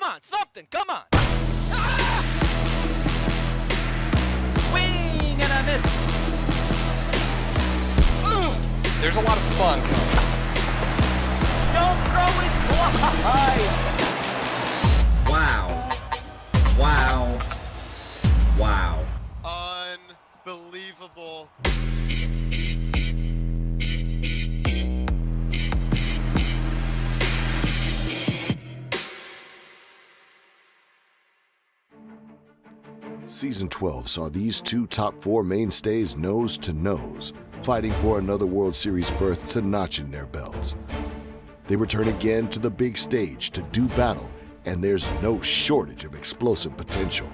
on, something, come on. Ah! Swing and a miss. There's a lot of spawn coming. Don't throw it wide. Wow. Wow. Wow. Unbelievable. Season 12 saw these two top 4 mainstays nose to nose, fighting for another World Series berth to notch in their belts. They return again to the big stage to do battle, and there's no shortage of explosive potential.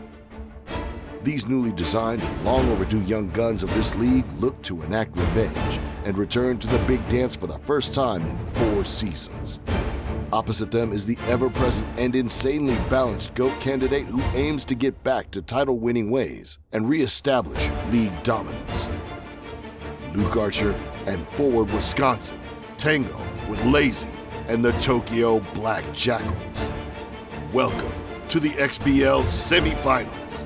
These newly designed and long overdue young guns of this league look to enact revenge and return to the big dance for the first time in 4 seasons. Opposite them is the ever-present and insanely balanced GOAT candidate who aims to get back to title-winning ways and re-establish league dominance. Luke Archer and Forward Wisconsin tango with Lazy and the Tokyo Black Jackals. Welcome to the XBL semifinals.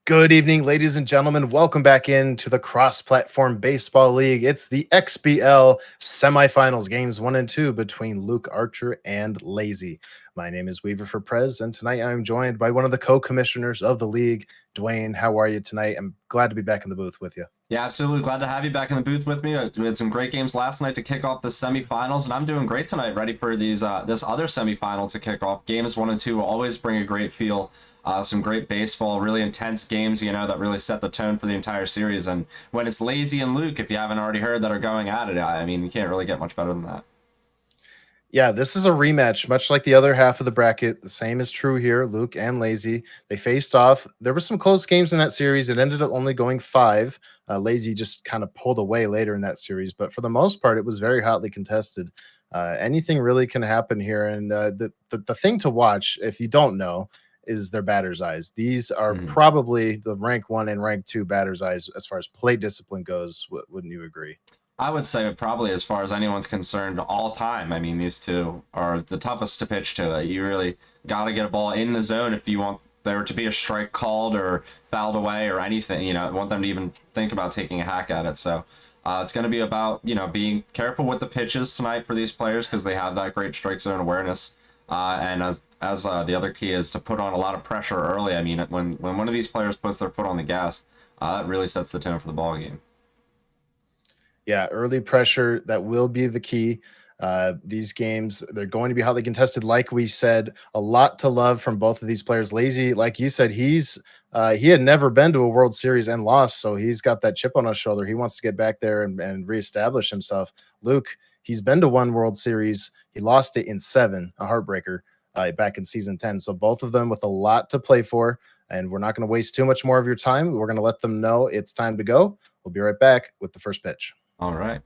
Good evening, ladies and gentlemen. Welcome back into the Cross-Platform Baseball League. It's the XBL semifinals, games 1 and 2 between Luke Archer and Lazy. My name is Weaver for Prez, and tonight I'm joined by one of the co-commissioners of the league, Dwayne. How are you tonight? I'm glad to be back in the booth with you. Yeah, absolutely. Glad to have you back in the booth with me. We had some great games last night to kick off the semifinals, and I'm doing great tonight, ready for these this other semifinal to kick off. Games 1 and 2 will always bring a great feel. Some great baseball, really intense games, that really set the tone for the entire series. And when it's Lazy and Luke, if you haven't already heard, that are going at it, I mean, you can't really get much better than that. Yeah, this is a rematch, much like the other half of the bracket. The same is true here. Luke and Lazy, they faced off. There were some close games in that series. It ended up only going 5. Lazy just kind of pulled away later in that series. But for the most part, it was very hotly contested. Anything really can happen here. And the thing to watch, if you don't know, is their batter's eyes. These are probably the rank 1 and rank 2 batter's eyes as far as play discipline goes. Wouldn't you agree? I would say probably as far as anyone's concerned all time. I mean, these two are the toughest to pitch to. You really got to get a ball in the zone if you want there to be a strike called or fouled away or anything. Want them to even think about taking a hack at it. So it's going to be about, being careful with the pitches tonight for these players because they have that great strike zone awareness. And as the other key is to put on a lot of pressure early. I mean, when one of these players puts their foot on the gas, that really sets the tone for the ball game. Yeah, early pressure, that will be the key. These games, they're going to be hotly contested. Like we said, a lot to love from both of these players. Lazy, like you said, he had never been to a World Series and lost, so he's got that chip on his shoulder. He wants to get back there and reestablish himself. Luke, he's been to 1 World Series. He lost it in 7, a heartbreaker, back in season 10. So both of them with a lot to play for, and we're not going to waste too much more of your time. We're going to let them know it's time to go. We'll be right back with the first pitch. All right.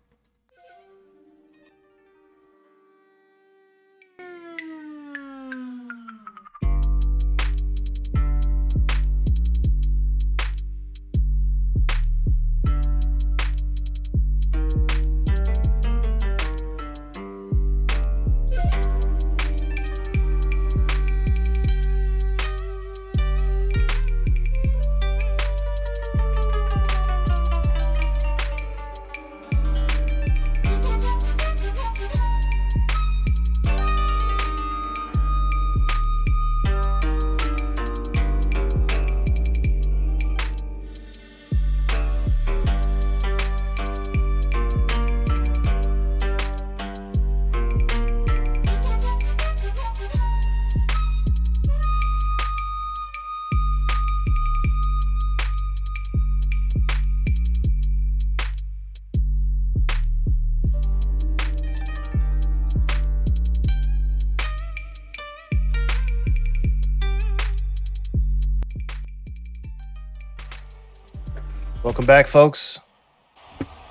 Welcome back, folks.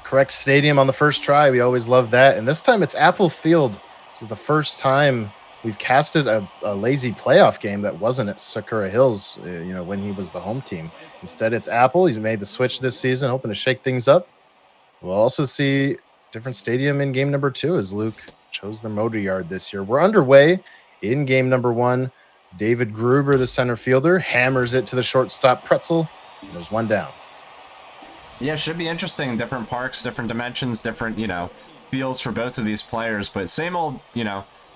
Correct stadium on the first try. We always love that. And this time it's Apple Field. This is the first time we've casted a lazy playoff game that wasn't at Sakura Hills, when he was the home team. Instead, it's Apple. He's made the switch this season, hoping to shake things up. We'll also see different stadium in game number 2 as Luke chose the Motor Yard this year. We're underway in game number 1. David Gruber, the center fielder, hammers it to the shortstop Pretzel. There's one down. Yeah, should be interesting. Different parks, different dimensions, different, feels for both of these players. But same old,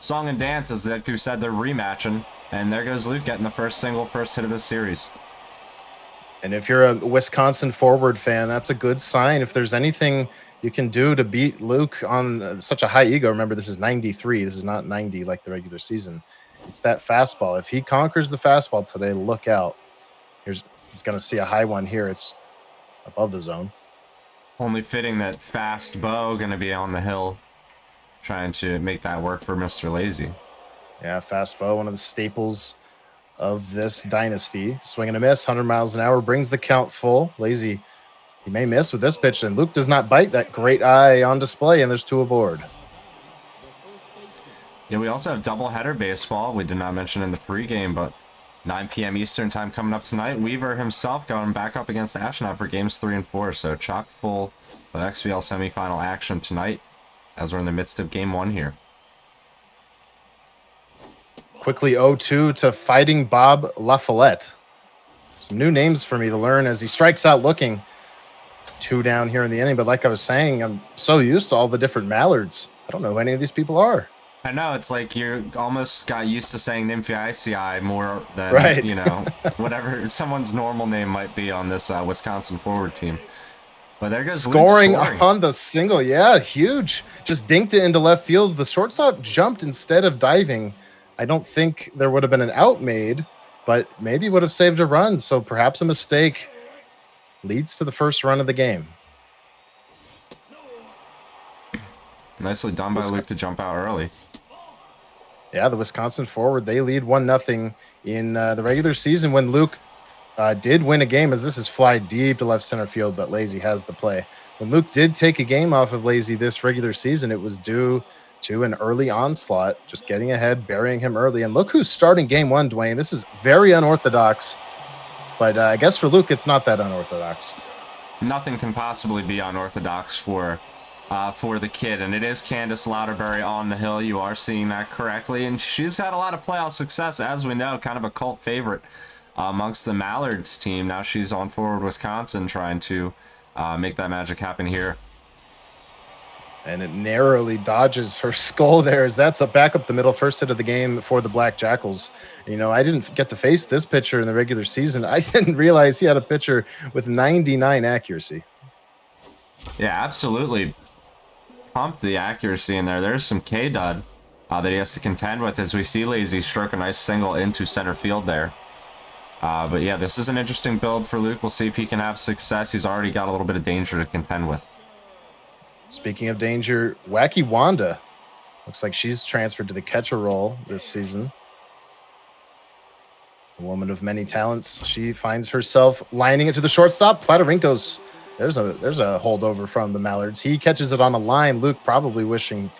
song and dance, as like you said, they're rematching. And there goes Luke getting the first hit of this series. And if you're a Wisconsin forward fan, that's a good sign. If there's anything you can do to beat Luke on such a high ego, remember this is 93. This is not 90 like the regular season. It's that fastball. If he conquers the fastball today, look out. He's going to see a high one here. It's above the zone. Only fitting that fast Bo going to be on the hill trying to make that work for Mr. Lazy. Yeah, fastball, one of the staples of this dynasty. Swing and a miss, 100 miles an hour, brings the count full. Lazy, he may miss with this pitch, and Luke does not bite. That great eye on display, and there's 2 aboard. Yeah, we also have doubleheader baseball. We did not mention in the pregame, but 9 p.m. Eastern time coming up tonight. Weaver himself going back up against Ashnod for games 3 and 4. So chock full of XBL semifinal action tonight as we're in the midst of game 1 here. Quickly 0-2 to Fighting Bob LaFollette. Some new names for me to learn as he strikes out looking. 2 down here in the inning, but like I was saying, I'm so used to all the different Mallards. I don't know who any of these people are. I know, it's like you almost got used to saying Nymphi ICI more than, right. Whatever someone's normal name might be on this Wisconsin forward team. But there goes scoring Luke on the single. Yeah, huge. Just dinked it into left field. The shortstop jumped instead of diving. I don't think there would have been an out made, but maybe would have saved a run. So perhaps a mistake leads to the first run of the game. Nicely done by Luke to jump out early. Yeah, the Wisconsin forward, they lead 1-0 in the regular season when Luke did win a game, as this is fly deep to left center field, but Lazy has the play. When Luke did take a game off of Lazy this regular season, it was due to an early onslaught, just getting ahead, burying him early. And look who's starting game 1, Dwayne. This is very unorthodox, but I guess for Luke, it's not that unorthodox. Nothing can possibly be unorthodox for the kid, and it is Candace Louderberry on the hill. You are seeing that correctly, and she's had a lot of playoff success, as we know, kind of a cult favorite amongst the Mallards team. Now she's on Forward Wisconsin trying to make that magic happen here. And it narrowly dodges her skull there, as that's a back up the middle, first hit of the game for the Black Jackals. I didn't get to face this pitcher in the regular season. I didn't realize he had a pitcher with 99 accuracy. Yeah, absolutely. Pumped the accuracy in there. There's some K-dud that he has to contend with as we see Lazy stroke a nice single into center field there. But yeah, this is an interesting build for Luke. We'll see if he can have success. He's already got a little bit of danger to contend with. Speaking of danger, Wacky Wanda. Looks like she's transferred to the catcher role this season. A woman of many talents. She finds herself lining it to the shortstop. Platarinkos. There's a holdover from the Mallards. He catches it on a line. Luke probably wishing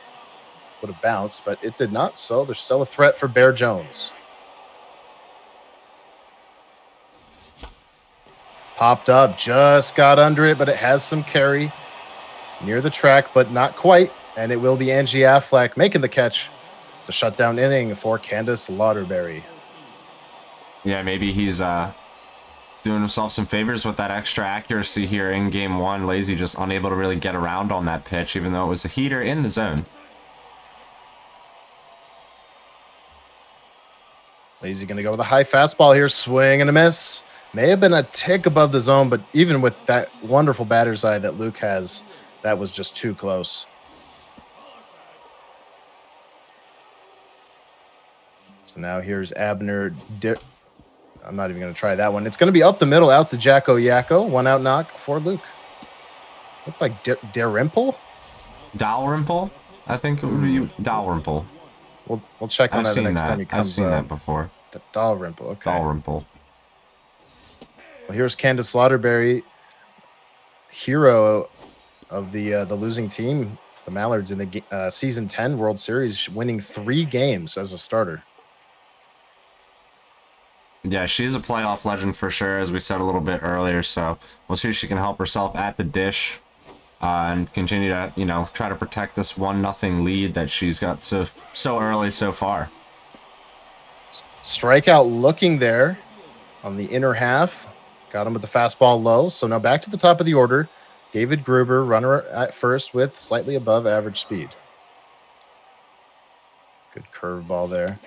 would have bounced, but it did not. So there's still a threat for Bear Jones. Popped up, just got under it, but it has some carry near the track, but not quite. And it will be Angie Affleck making the catch. It's a shutdown inning for Candace Louderberry. Yeah, maybe he's doing himself some favors with that extra accuracy here in game 1. Lazy just unable to really get around on that pitch, even though it was a heater in the zone. Lazy going to go with a high fastball here. Swing and a miss. May have been a tick above the zone, but even with that wonderful batter's eye that Luke has, that was just too close. So now here's Abner. I'm not even going to try that one. It's going to be up the middle, out to Jacko Yakko. 1 out knock for Luke. Looked like Dalrymple? Dalrymple? I think it would be Dalrymple. We'll check on that the next time he comes. I've seen that before. Dalrymple, okay. Dalrymple. Well, here's Candace Louderberry, hero of the losing team The Mallards in the Season 10 World Series, winning 3 games as a starter. Yeah, she's a playoff legend for sure, as we said a little bit earlier. So we'll see if she can help herself at the dish and continue to, try to protect this 1-0 lead that she's got so early so far. Strikeout looking there on the inner half. Got him with the fastball low. So now back to the top of the order. David Gruber, runner at first with slightly above average speed. Good curveball there.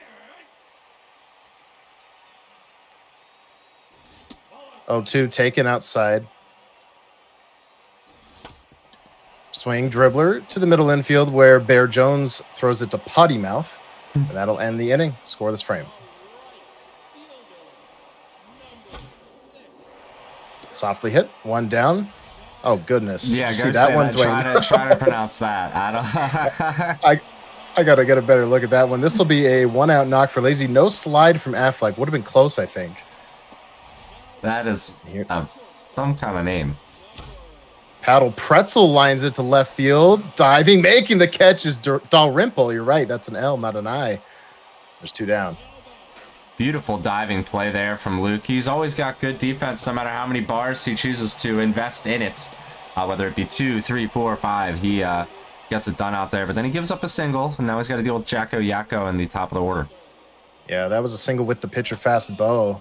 0-2 taken outside. Swing dribbler to the middle infield where Bear Jones throws it to Potty Mouth. And that'll end the inning. Scoreless frame. Softly hit. 1 down. Oh, goodness. Yeah, see that one, Dwayne? Try to pronounce that. I got to get a better look at that one. This will be a 1-out knock for Lazy. No slide from Affleck. Would have been close, I think. That is some kind of name. Paddle Pretzel lines it to left field. Diving, making the catch is Dalrymple. You're right. That's an L, not an I. There's 2 down. Beautiful diving play there from Luke. He's always got good defense no matter how many bars he chooses to invest in it. Whether it be 2, 3, 4, 5. He gets it done out there. But then he gives up a single. And now he's got to deal with Jacko Yako in the top of the order. Yeah, that was a single with the pitcher fast bow.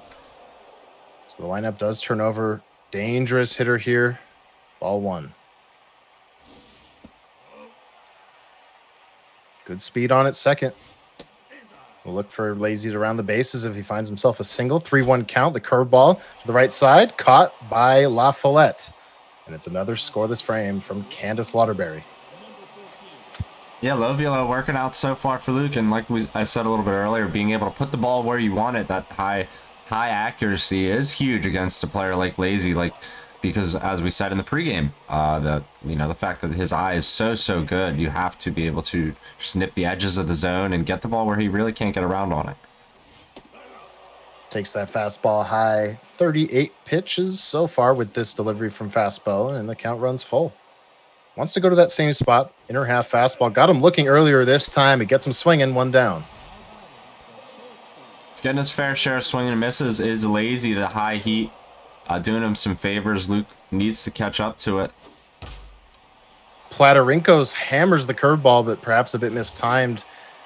So the lineup does turn over. Dangerous hitter here. Ball 1. Good speed on it, second. We'll look for Lazy to round the bases if he finds himself a single. 3-1 count. The curveball to the right side. Caught by La Follette. And it's another scoreless frame from Candace Lauderberry. Yeah, low velo working out so far for Luke. And like I said a little bit earlier, being able to put the ball where you want it, that high accuracy is huge against a player like Lazy. Because as we said in the pregame, the fact that his eye is so good, you have to be able to just nip the edges of the zone and get the ball where he really can't get around on it. Takes that fastball high. 38 pitches so far with this delivery from fastball, and the count runs full. Wants to go to that same spot. Inner half fastball. Got him looking earlier this time. It gets him swinging. 1 down. It's getting his fair share of swing and misses. Is Lazy, the high heat. Doing him some favors. Luke needs to catch up to it. Platarinkos hammers the curveball, but perhaps a bit mistimed.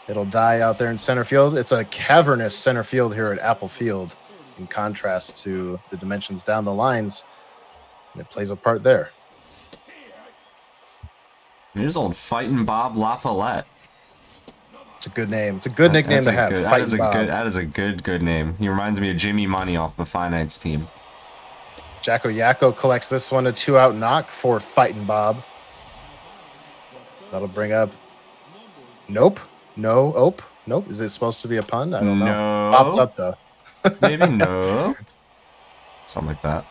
It'll die out there in center field. It's a cavernous center field here at Apple Field, in contrast to the dimensions down the lines. And it plays a part there. Here's old Fightin' Bob La Follette. It's a good name. It's a good nickname to have. That is a good name. He reminds me of Jimmy Money off the Finite's team. Jacko Yako collects this one, a 2-out knock for Fightin' Bob. That'll bring up. Nope. Nope. Is it supposed to be a pun? I don't know. Popped up though. Maybe no. Something like that.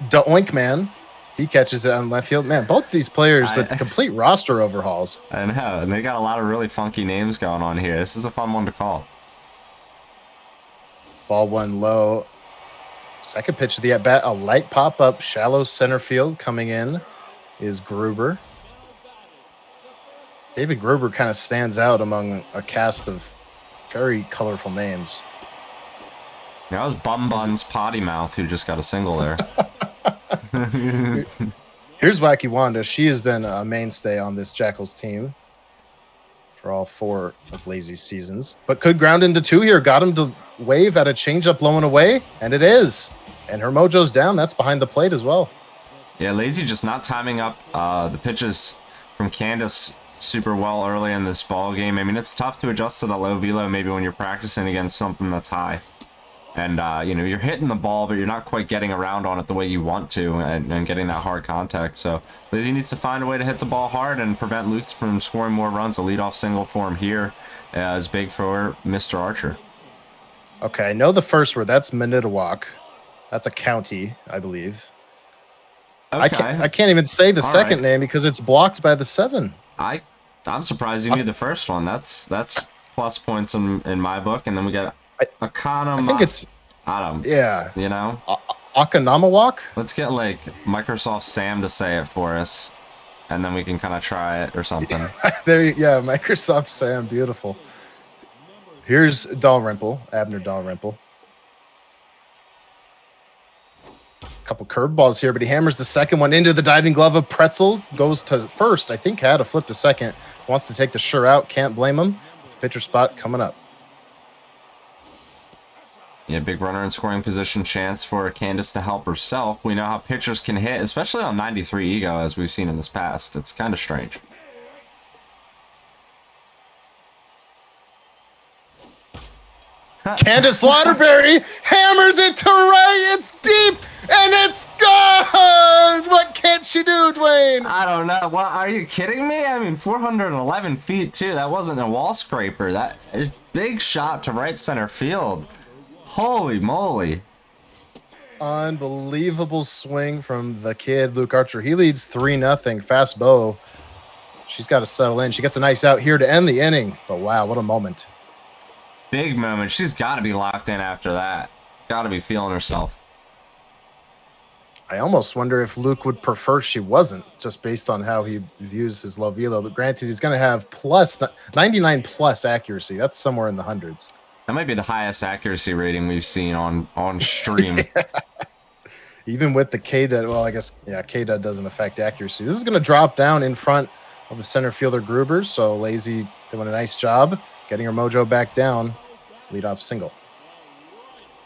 Doink Man. He catches it on left field. Man, both these players with complete roster overhauls. I know, and they got a lot of really funky names going on here. This is a fun one to call. Ball 1 low. Second pitch of the at-bat, a light pop-up, shallow center field. Coming in is Gruber. David Gruber kind of stands out among a cast of very colorful names. Yeah, that was Bum Bun's Potty Mouth who just got a single there. Here's Wacky Wanda. She has been a mainstay on this Jackals team for all 4 of Lazy's seasons, but could ground into 2 here. Got him to wave at a changeup low and away, and it is. And her mojo's down. That's behind the plate as well. Yeah, Lazy just not timing up the pitches from Candace super well early in this ball game. I mean, it's tough to adjust to the low velo maybe when you're practicing against something that's high. And, you're hitting the ball, but you're not quite getting around on it the way you want to and getting that hard contact. So Lazy needs to find a way to hit the ball hard and prevent Luke from scoring more runs. A leadoff single for him here is big for Mr. Archer. Okay, I know the first word. That's Manitowoc. That's a county, I believe. Okay. I can't even say the second name because it's blocked by the 7. I'm surprised you knew the first one. That's plus points in my book. And then we got Akana. I think it's yeah. Akanamawak? Let's get like Microsoft Sam to say it for us. and then we can kind of try it or something. Yeah, Microsoft Sam, beautiful. Here's Dalrymple, Abner Dalrymple. Couple curveballs here, but he hammers the second one into the diving glove of Pretzel. Goes to first. I think had a flip to second. Wants to take the sure out. Can't blame him. The pitcher spot coming up. Yeah, big runner in scoring position, chance for Candace to help herself. We know how pitchers can hit, especially on 93 ego, as we've seen in this past. It's kind of strange. Candace Lauderberry hammers it to right. It's deep and it's gone. What can't she do, Dwayne? I don't know. What, are you kidding me? I mean, 411 feet, too. That wasn't a wall scraper. That big shot to right center field. Holy moly. Unbelievable swing from the kid, Luke Archer. He leads 3-0. Fast bow. She's got to settle in. She gets a nice out here to end the inning. But wow, what a moment. Big moment. She's got to be locked in after that. Got to be feeling herself. I almost wonder if Luke would prefer she wasn't, just based on how he views his low velo. But granted, he's going to have 99 plus accuracy. That's somewhere in the hundreds. That might be the highest accuracy rating we've seen on stream. Even with the K-Dud, well, I guess, yeah, K-Dud doesn't affect accuracy. This is going to drop down in front of the center fielder Gruber. So Lazy doing a nice job getting her mojo back down. Leadoff single.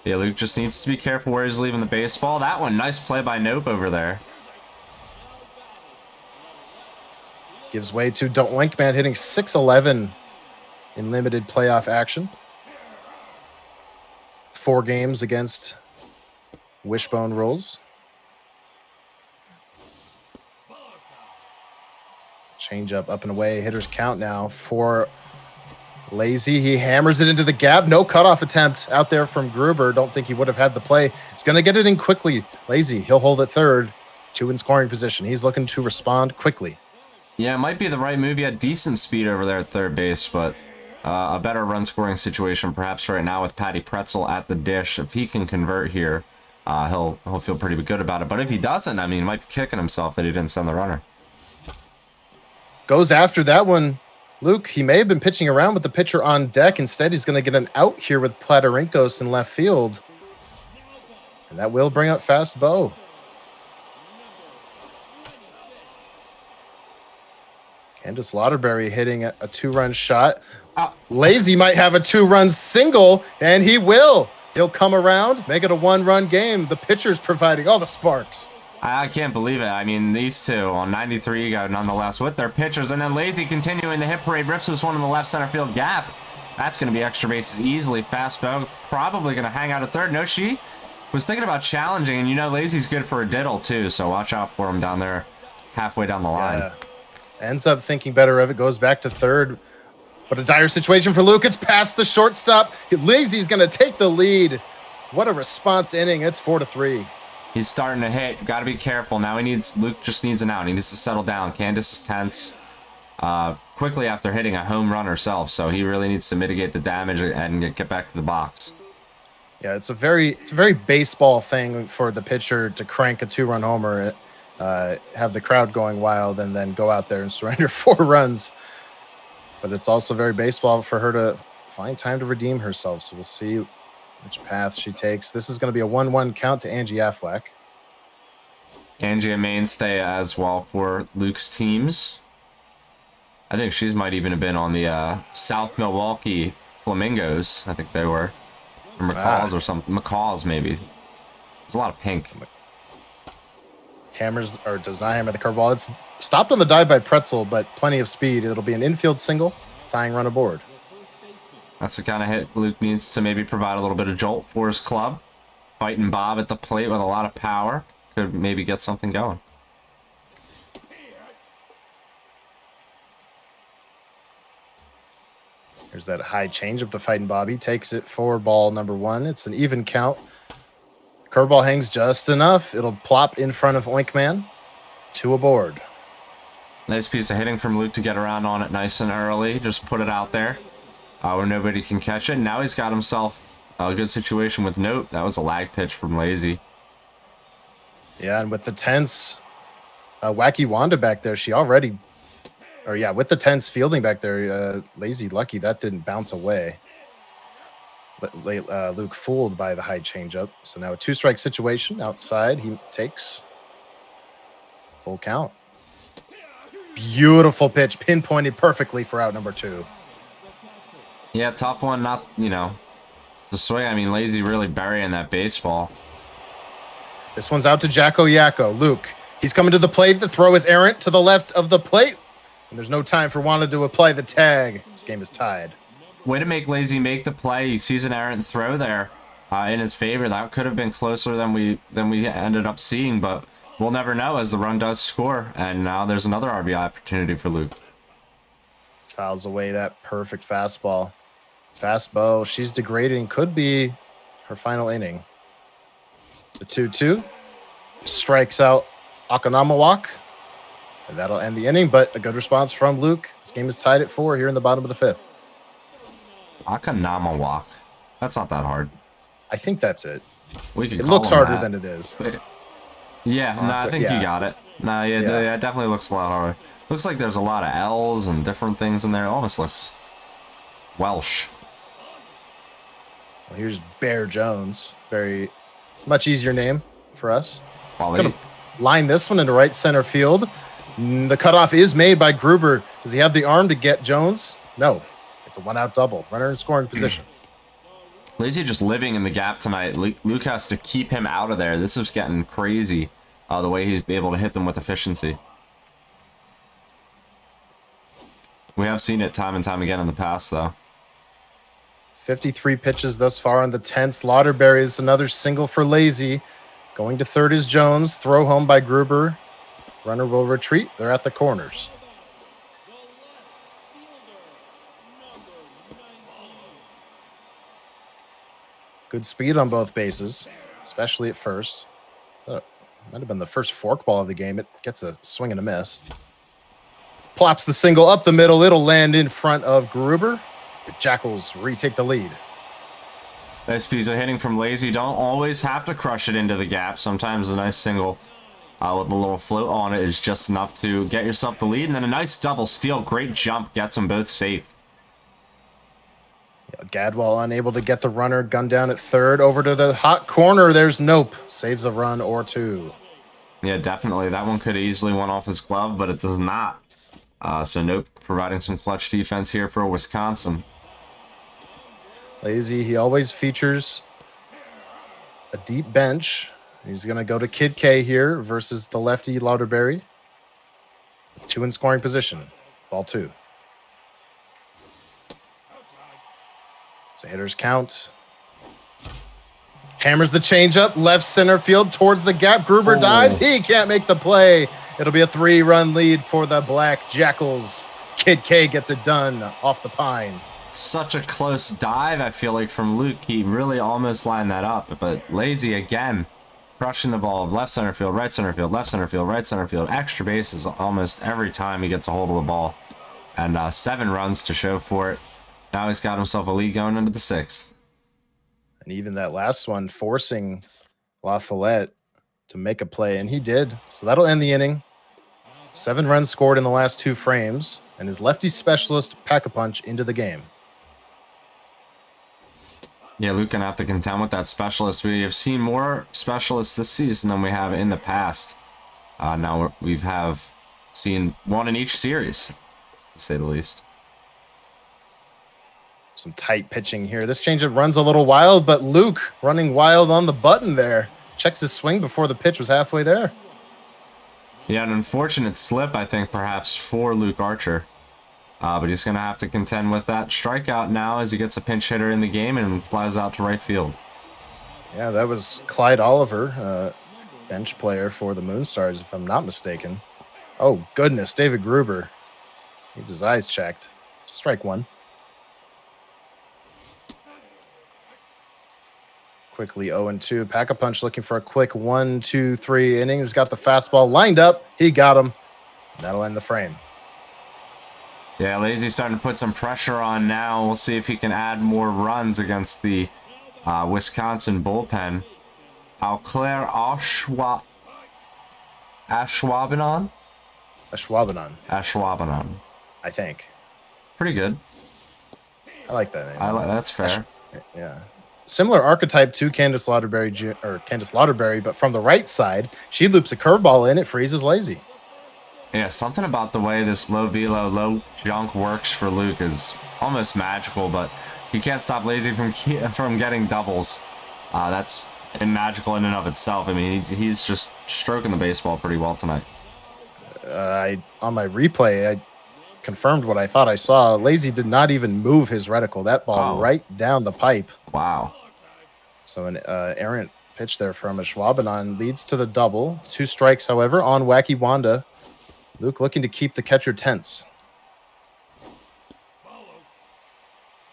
Yeah, Luke just needs to be careful where he's leaving the baseball. That one, nice play by Nope over there. Gives way to Oinkman hitting 611 in limited playoff action. 4 games against Wishbone rules. Change up and away. Hitters count now for Lazy. He hammers it into the gap. No cutoff attempt out there from Gruber. Don't think he would have had the play. He's going to get it in quickly. Lazy, he'll hold at third. 2 in scoring position. He's looking to respond quickly. Yeah, it might be the right move. He had decent speed over there at third base, but a better run scoring situation perhaps right now with Patty Pretzel at the dish. If he can convert here, he'll feel pretty good about it. But if he doesn't, I mean, he might be kicking himself that he didn't send the runner. Goes after that one. Luke, he may have been pitching around with the pitcher on deck. Instead, he's going to get an out here with Platarinkos in left field. And that will bring up fast Bo. Candace Lauderberry hitting a 2-run shot. Lazy might have a 2-run single, and he will. He'll come around, make it a 1-run game. The pitcher's providing all the sparks. I can't believe it. I mean, these two on 93 ego nonetheless with their pitchers. And then Lazy continuing the hit parade, rips this one in the left center field gap. That's going to be extra bases easily. Fastball probably going to hang out at third. No, she was thinking about challenging. And you know, Lazy's good for a diddle too. So watch out for him down there halfway down the line. Yeah. Ends up thinking better of it. Goes back to third. But a dire situation for Luke. It's past the shortstop. Lazy's going to take the lead. What a response inning. It's 4-3. He's starting to hit. Got to be careful now. Luke just needs an out. He needs to settle down. Candace is tense quickly after hitting a home run herself, so he really needs to mitigate the damage and get back to the box. Yeah, it's a very baseball thing for the pitcher to crank a 2-run homer, have the crowd going wild, and then go out there and surrender 4 runs. But it's also very baseball for her to find time to redeem herself. So we'll see which path she takes. This is going to be a 1-1 count to Angie Affleck. Angie, a mainstay as well for Luke's teams. I think she might even have been on the South Milwaukee Flamingos. I think they were. Or McCaws or something. McCaws, maybe. There's a lot of pink. Hammers, or does not hammer the curveball. It's stopped on the dive by Pretzel, but plenty of speed. It'll be an infield single, tying run aboard. That's the kind of hit Luke needs to maybe provide a little bit of jolt for his club. Fighting Bob at the plate with a lot of power. Could maybe get something going. There's that high changeup to Fighting Bobby. Takes it for ball number 1. It's an even count. Curveball hangs just enough. It'll plop in front of Oinkman. 2 aboard. Nice piece of hitting from Luke to get around on it nice and early. Just put it out there where nobody can catch it. Now he's got himself a good situation with Note. That was a lag pitch from Lazy. Yeah, and with the tense Wacky Wanda back there. She already, or yeah, with the tense fielding back there. Lazy lucky that didn't bounce away. Luke fooled by the high changeup. So now a 2-strike situation outside. He takes full count. Beautiful pitch, pinpointed perfectly for out number 2. Yeah, tough one. Not, the swing. I mean, Lazy really burying that baseball. This one's out to Jacko Yakko. Luke, he's coming to the plate. The throw is errant to the left of the plate. And there's no time for Wanda to apply the tag. This game is tied. Way to make Lazy make the play. He sees an errant throw there in his favor. That could have been closer than we ended up seeing, but we'll never know as the run does score. And now there's another RBI opportunity for Luke. Fouls away that perfect fastball. Fastball, she's degrading. Could be her final inning. The 2-2 strikes out Akanamawak. And that'll end the inning, but a good response from Luke. This game is tied at 4 here in the bottom of the 5th. Akanamawak. That's not that hard. I think that's it. It looks harder than it is. Yeah, no, I think you got it. No, yeah, it definitely looks a lot harder. Looks like there's a lot of L's and different things in there. It almost looks Welsh. Well, here's Bear Jones. Very much easier name for us. Well, Gonna line this one into right center field. The cutoff is made by Gruber. Does he have the arm to get Jones? No. It's a 1-out double. Runner in scoring position. Lazy just living in the gap tonight. Luke has to keep him out of there. This is getting crazy, the way he's able to hit them with efficiency. We have seen it time and time again in the past, though. 53 pitches thus far on the 10th. Slaughterberry is another single for Lazy. Going to third is Jones. Throw home by Gruber. Runner will retreat. They're at the corners. Good speed on both bases, especially at first. Might have been the first forkball of the game. It gets a swing and a miss. Plops the single up the middle. It'll land in front of Gruber. The Jackals retake the lead. Nice piece of hitting from Lazy. Don't always have to crush it into the gap. Sometimes a nice single with a little float on it is just enough to get yourself the lead. And then a nice double steal. Great jump. Gets them both safe. Gadwall unable to get the runner. Gun down at third. Over to the hot corner. There's Nope. Saves a run or two. Yeah, definitely. That one could have easily went off his glove, but it does not. So Nope providing some clutch defense here for Wisconsin. Lazy, he always features a deep bench. He's going to go to Kid K here versus the lefty Louderberry. 2 in scoring position. Ball 2. It's a hitter's count. Hammers the changeup, left center field towards the gap. Gruber dives. He can't make the play. It'll be a 3-run lead for the Black Jackals. Kid K gets it done off the pine. Such a close dive, I feel like, from Luke. He really almost lined that up, but Lazy again crushing the ball. Left center field, right center field, left center field, right center field. Extra bases almost every time he gets a hold of the ball. And 7 runs to show for it. Now he's got himself a lead going into the 6th. And even that last one forcing La Follette to make a play, and he did. So that'll end the inning. 7 runs scored in the last 2 frames, and his lefty specialist Pack-a-Punch into the game. Yeah, Luke gonna have to contend with that specialist. We have seen more specialists this season than we have in the past. Now we have seen one in each series, to say the least. Some tight pitching here. This changeup runs a little wild, but Luke running wild on the button there. Checks his swing before the pitch was halfway there. Yeah, an unfortunate slip, I think, perhaps, for Luke Archer. But he's going to have to contend with that strikeout now as he gets a pinch hitter in the game and flies out to right field. Yeah, that was Clyde Oliver, bench player for the Moonstars, if I'm not mistaken. Oh, goodness, David Gruber. Needs his eyes checked. Strike 1. Quickly 0-2. Pack-a-Punch looking for a quick 1-2-3 inning. He's got the fastball lined up. He got him. That'll end the frame. Yeah, Lazy's starting to put some pressure on now. We'll see if he can add more runs against the Wisconsin bullpen. Auclair Oshawa. Ashwaubenon? Ashwaubenon, I think. Pretty good. I like that name. That's fair. Yeah. Similar archetype to Candice Lauderberry, but from the right side, she loops a curveball in, it freezes Lazy. Yeah, something about the way this low velo, low junk works for Luke is almost magical, but he can't stop Lazy from getting doubles. That's magical in and of itself. I mean, he's just stroking the baseball pretty well tonight. On my replay, I confirmed what I thought I saw. Lazy did not even move his reticle. That ball right down the pipe. Wow. So an errant pitch there from Ashwaubenon leads to the double. 2 strikes, however, on Wacky Wanda. Luke looking to keep the catcher tense.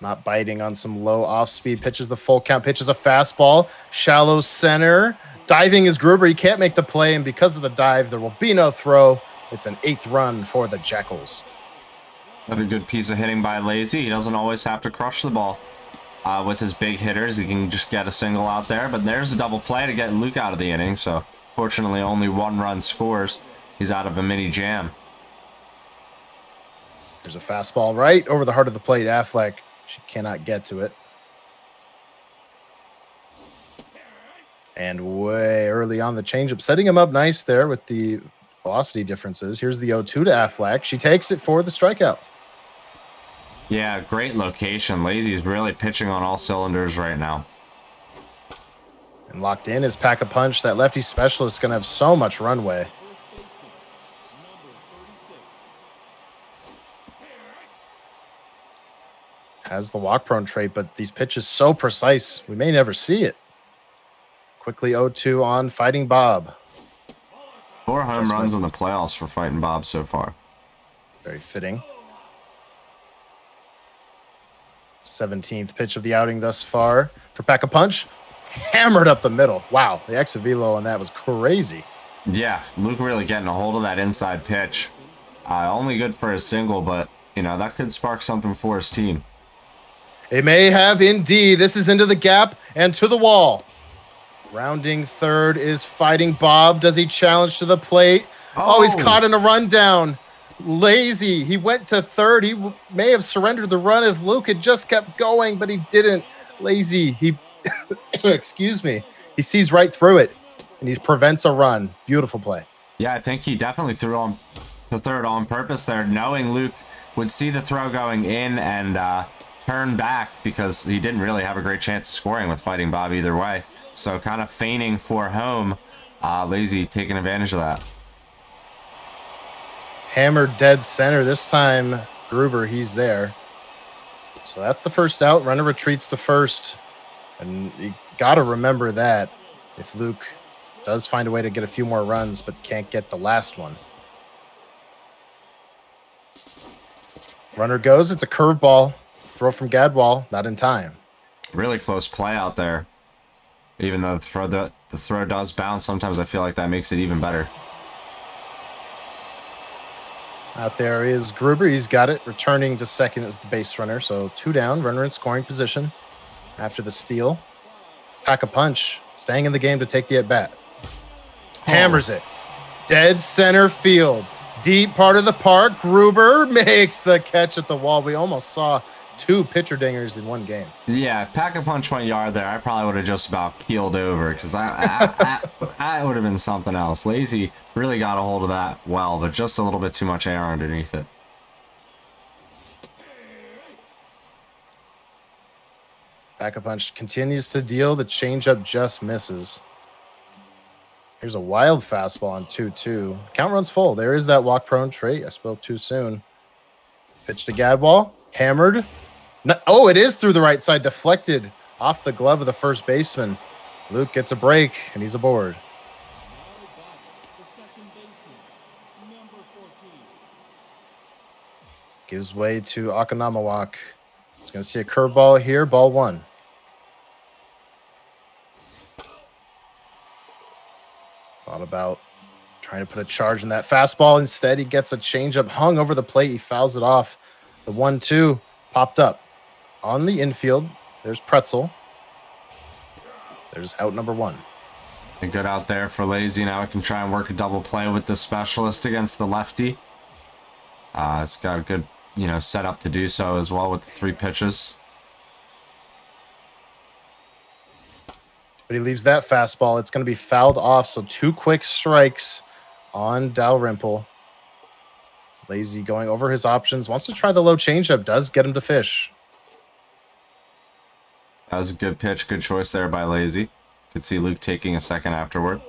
Not biting on some low off-speed pitches. The full count pitches a fastball. Shallow center. Diving is Gruber. He can't make the play, and because of the dive, there will be no throw. It's an 8th run for the Jackals. Another good piece of hitting by Lazy. He doesn't always have to crush the ball with his big hitters. He can just get a single out there, but there's a double play to get Luke out of the inning. So fortunately, only 1 run scores. He's out of a mini jam. There's a fastball right over the heart of the plate. Affleck, she cannot get to it. And way early on the changeup, setting him up nice there with the velocity differences. Here's the 0-2 to Affleck. She takes it for the strikeout. Yeah, great location. Lazy's really pitching on all cylinders right now. And locked in is Pack-a-Punch. That lefty specialist is going to have so much runway. Has the walk-prone trait, but these pitches so precise, we may never see it. Quickly 0-2 on Fighting Bob. 4 home runs in the playoffs for Fighting Bob so far. Very fitting. 17th pitch of the outing thus far for Pack-a-Punch. Hammered up the middle. Wow, the exit velo on that was crazy. Yeah, Luke really getting a hold of that inside pitch. Only good for a single, but, you know, that could spark something for his team. It may have indeed. This is into the gap and to the wall. Rounding third is Fighting Bob. Does he challenge to the plate? Oh, he's caught in a rundown. Lazy. He went to third. He may have surrendered the run if Luke had just kept going, but he didn't. Lazy. He, excuse me. He sees right through it, and he prevents a run. Beautiful play. Yeah, I think he definitely threw on to third on purpose there, knowing Luke would see the throw going in and turn back because he didn't really have a great chance of scoring with Fighting Bob either way. So kind of feigning for home. Lazy taking advantage of that. Hammered dead center. This time, Gruber, he's there. So that's the first out. Runner retreats to first. And you got to remember that if Luke does find a way to get a few more runs but can't get the last one. Runner goes. It's a curveball. Throw from Gadwall. Not in time. Really close play out there. Even though the throw does bounce, sometimes I feel like that makes it even better. Out there is Gruber. He's got it. Returning to second as the base runner. So 2 down. Runner in scoring position after the steal. Pack-a-Punch staying in the game to take the at-bat. Hammers it. Dead center field. Deep part of the park. Gruber makes the catch at the wall. We almost saw 2 pitcher dingers in one game. Yeah, if Pack-a-Punch went yard there, I probably would have just about keeled over because that would have been something else. Lazy really got a hold of that well, but just a little bit too much air underneath it. Pack-a-Punch continues to deal. The changeup just misses. Here's a wild fastball on 2-2. Count runs full. There is that walk-prone trait. I spoke too soon. Pitch to Gadwall. Hammered. No, oh, it is through the right side. Deflected off the glove of the first baseman. Luke gets a break, and he's aboard. Gives way to Akanamawak. He's going to see a curveball here. Ball 1. Thought about trying to put a charge in that fastball. Instead, he gets a changeup hung over the plate. He fouls it off. The 1-2 popped up on the infield. There's Pretzel. There's out number 1. Good out there for Lazy. Now I can try and work a double play with the specialist against the lefty. It's got a good, setup to do so as well with the 3 pitches. But he leaves that fastball. It's going to be fouled off. So 2 quick strikes on Dalrymple. Lazy going over his options. Wants to try the low changeup. Does get him to fish. That was a good pitch. Good choice there by Lazy. Could see Luke taking a second afterward.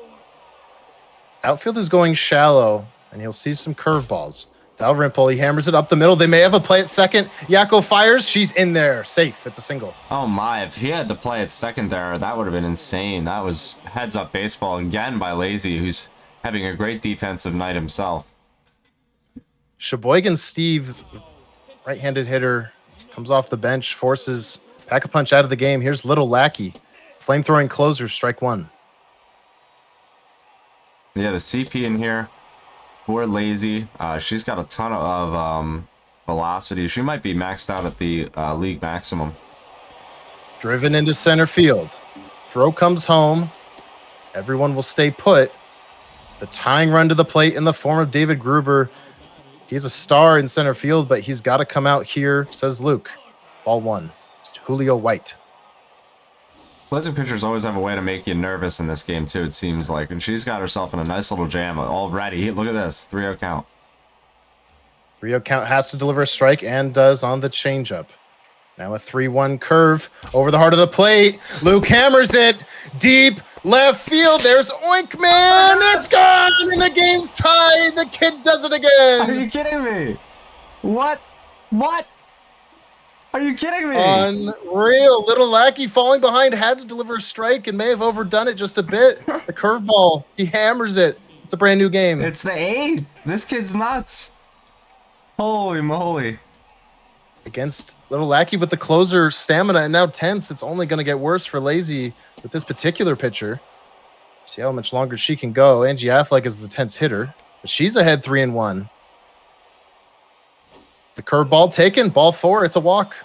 Outfield is going shallow, and he'll see some curveballs. Dalrymple, he hammers it up the middle. They may have a play at second. Yako fires. She's in there. Safe. It's a single. Oh my, if he had to play at second there, that would have been insane. That was heads up baseball again by Lazy, who's having a great defensive night himself. Sheboygan Steve, right-handed hitter, comes off the bench, forces Pack-a-Punch out of the game. Here's Little Lackey. Flamethrowing closer, strike 1. Yeah, the CP in here for Lazy. She's got a ton of velocity. She might be maxed out at the league maximum. Driven into center field. Throw comes home. Everyone will stay put. The tying run to the plate in the form of David Gruber. He's a star in center field, but he's got to come out here, says Luke. Ball 1. It's Julio White. Closing pitchers always have a way to make you nervous in this game, too, it seems like. And she's got herself in a nice little jam already. Look at this. 3-0 count. 3-0 count, has to deliver a strike and does on the changeup. Now a 3-1 curve over the heart of the plate. Luke hammers it deep left field. There's Oinkman. It's gone and the game's tied. The kid does it again. Are you kidding me? What? Are you kidding me? Unreal. Little Lackey falling behind, had to deliver a strike and may have overdone it just a bit. The curveball, he hammers it. It's a brand new game. It's the 8th. This kid's nuts. Holy moly. Against Little Lackey with the closer stamina and now tense, it's only going to get worse for Lazy with this particular pitcher. See how much longer she can go. Angie Affleck is the tense hitter, but she's ahead 3-1. The curveball taken, ball 4. It's a walk.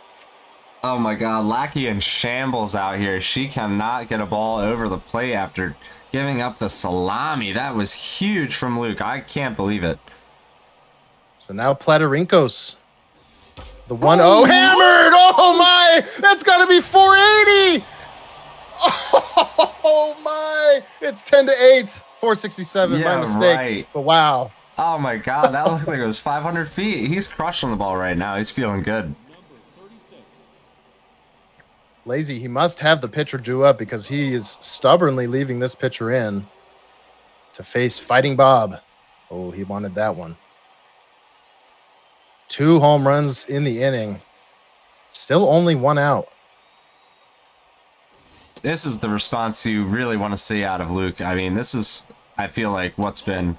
Oh my God, Lackey in shambles out here. She cannot get a ball over the plate after giving up the salami. That was huge from Luke. I can't believe it. So now Platarinkos. The 1-0 hammered. Oh my, that's got to be 480. Oh my, it's 10-8. 467. Yeah, my mistake. right. But wow. Oh my God, that looked like it was 500 feet. He's crushing the ball right now. He's feeling good. Lazy, he must have the pitcher due up because he is stubbornly leaving this pitcher in to face Fighting Bob. Oh, he wanted that one. 2 home runs in the inning. Still only 1 out. This is the response you really want to see out of Luke. I mean, this is, I feel like, what's been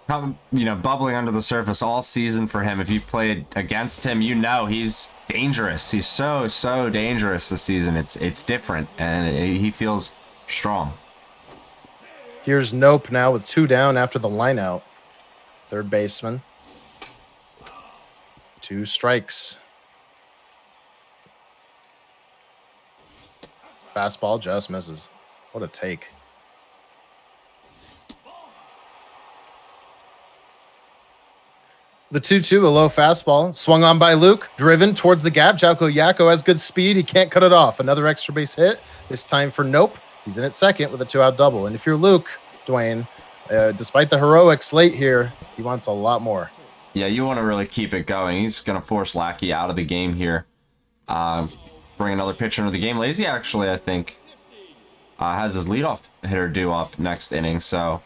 bubbling under the surface all season for him. If you played against him, he's dangerous. He's so dangerous this season. It's different, and he feels strong. Here's Nope now with 2 down after the line out. Third baseman. 2 strikes. Fastball just misses. What a take. The 2-2, a low fastball, swung on by Luke, driven towards the gap. Jauko Yako has good speed. He can't cut it off. Another extra base hit, this time for Nope. He's in at second with a 2-out double. And if you're Luke, Dwayne, despite the heroics late here, he wants a lot more. Yeah, you want to really keep it going. He's going to force Lackey out of the game here. Bring another pitcher into the game. Lazy, actually, I think, has his leadoff hitter due up next inning. So,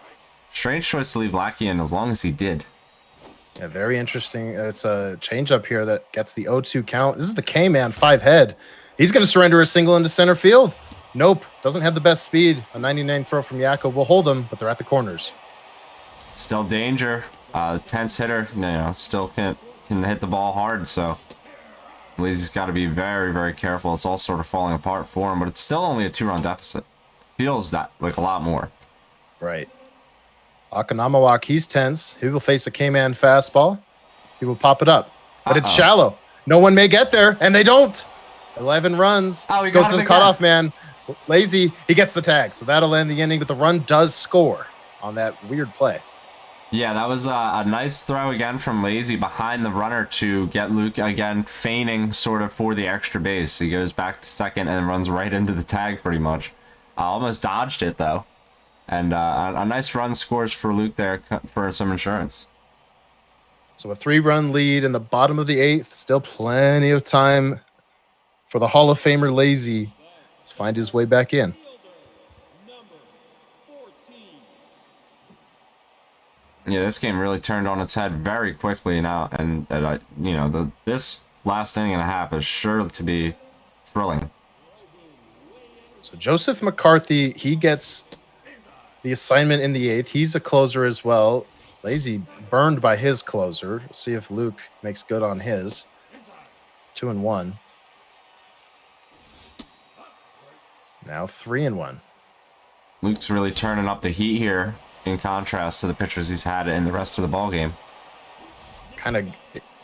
strange choice to leave Lackey in as long as he did. Yeah, very interesting. It's a changeup here that gets the 0-2 count. This is the K-Man 5-head. He's going to surrender a single into center field. Nope, doesn't have the best speed. A 99 throw from Yako will hold him, but they're at the corners. Still danger. Tense hitter, still can hit the ball hard. So Lazy's got to be very, very careful. It's all sort of falling apart for him, but it's still only a 2-run deficit. Feels that like a lot more. Right. Akanamawak, he's tense. He will face a K-Man fastball. He will pop it up, but it's shallow. No one may get there, and they don't. 11 runs. Oh, he goes got to him the again. cutoff man. Lazy, he gets the tag, so that'll end the inning, but the run does score on that weird play. Yeah, that was a nice throw again from Lazy behind the runner to get Luke again feigning sort of for the extra base. He goes back to second and runs right into the tag pretty much. Almost dodged it though. And a nice run scores for Luke there for some insurance. So a 3-run lead in the bottom of the 8th. Still plenty of time for the Hall of Famer Lazy to find his way back in. Yeah, this game really turned on its head very quickly now, and you know, this last inning and a half is sure to be thrilling. So Joseph McCarthy, he gets the assignment in the 8th. He's a closer as well. Lazy burned by his closer. We'll see if Luke makes good on his. 2-1. Now 3-1. Luke's really turning up the heat here, in contrast to the pitchers he's had in the rest of the ball game. Kind of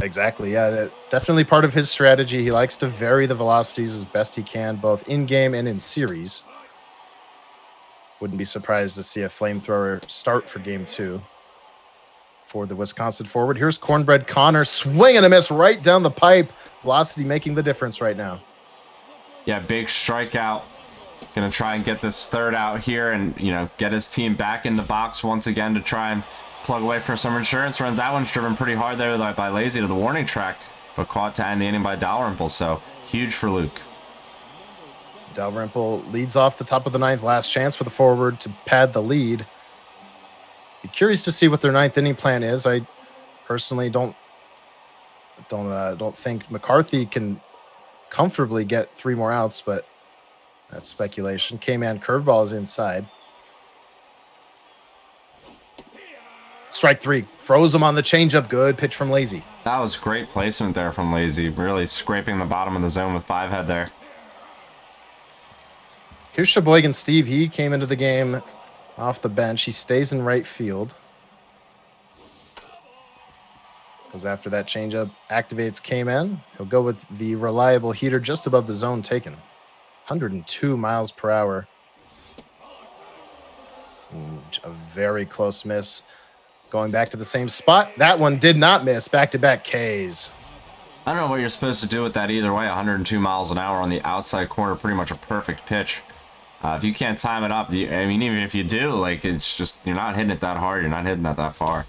exactly, yeah. Definitely part of his strategy. He likes to vary the velocities as best he can, both in game and in series. Wouldn't be surprised to see a flamethrower start for game 2 for the Wisconsin forward. Here's Cornbread Connor, swing and a miss right down the pipe. Velocity making the difference right now. Yeah, big strikeout. Gonna try and get this third out here and, you know, get his team back in the box once again to try and plug away for some insurance runs. That one's driven pretty hard there by Lazy to the warning track, but caught to end the inning by Dalrymple. So huge for Luke. Dalrymple leads off the top of the 9th. Last chance for the forward to pad the lead. Be curious to see what their 9th inning plan is. I personally don't think McCarthy can comfortably get 3 more outs, but that's speculation. K-Man curveball is inside. Strike 3. Froze him on the changeup. Good pitch from Lazy. That was great placement there from Lazy. Really scraping the bottom of the zone with 5 head there. Here's Sheboygan Steve. He came into the game off the bench. He stays in right field. Because after that changeup activates K-Man, he'll go with the reliable heater just above the zone taken. 102 miles per hour. A very close miss. Going back to the same spot. That one did not miss. Back-to-back Ks. I don't know what you're supposed to do with that either way. 102 miles an hour on the outside corner. Pretty much a perfect pitch. If you can't time it up, I mean, even if you do, like, it's just, you're not hitting it that hard. You're not hitting that far.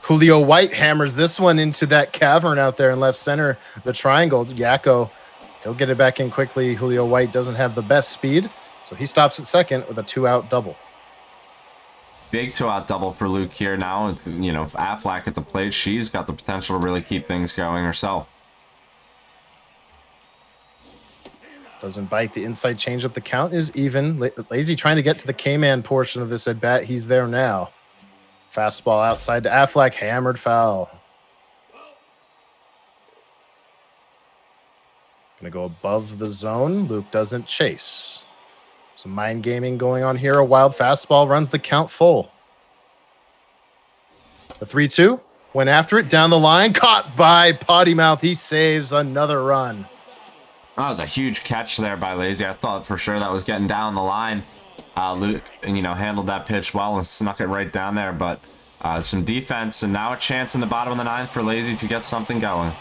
Julio White hammers this one into that cavern out there in left center. The triangle. Yakko, he'll get it back in quickly. Julio White doesn't have the best speed, so he stops at second with a 2-out double. Big 2-out double for Luke here now. You know, Aflac at the plate, she's got the potential to really keep things going herself. Doesn't bite the inside changeup. The count is even. Lazy trying to get to the K-Man portion of this at bat. He's there now. Fastball outside to Aflac. Hammered foul. Gonna go above the zone. Luke doesn't chase. Some mind gaming going on here. A wild fastball runs the count full. The 3-2 went after it down the line. Caught by Potty Mouth. He saves another run. That was a huge catch there by Lazy. I thought for sure that was getting down the line. Luke, you know, handled that pitch well and snuck it right down there. But some defense and now a chance in the bottom of the 9th for Lazy to get something going.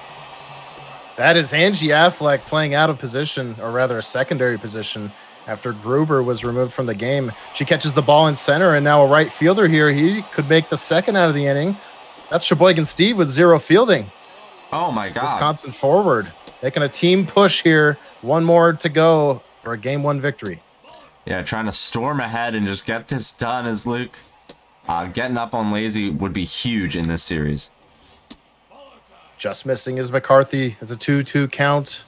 That is Angie Affleck playing out of position, or rather a secondary position, after Gruber was removed from the game. She catches the ball in center, and now a right fielder here. He could make the second out of the inning. That's Sheboygan Steve with 0 fielding. Oh, my God. Wisconsin forward. Making a team push here. 1 more to go for a Game 1 victory. Yeah, trying to storm ahead and just get this done as Luke. Getting up on Lazy would be huge in this series. Just missing is McCarthy. It's a 2-2 count.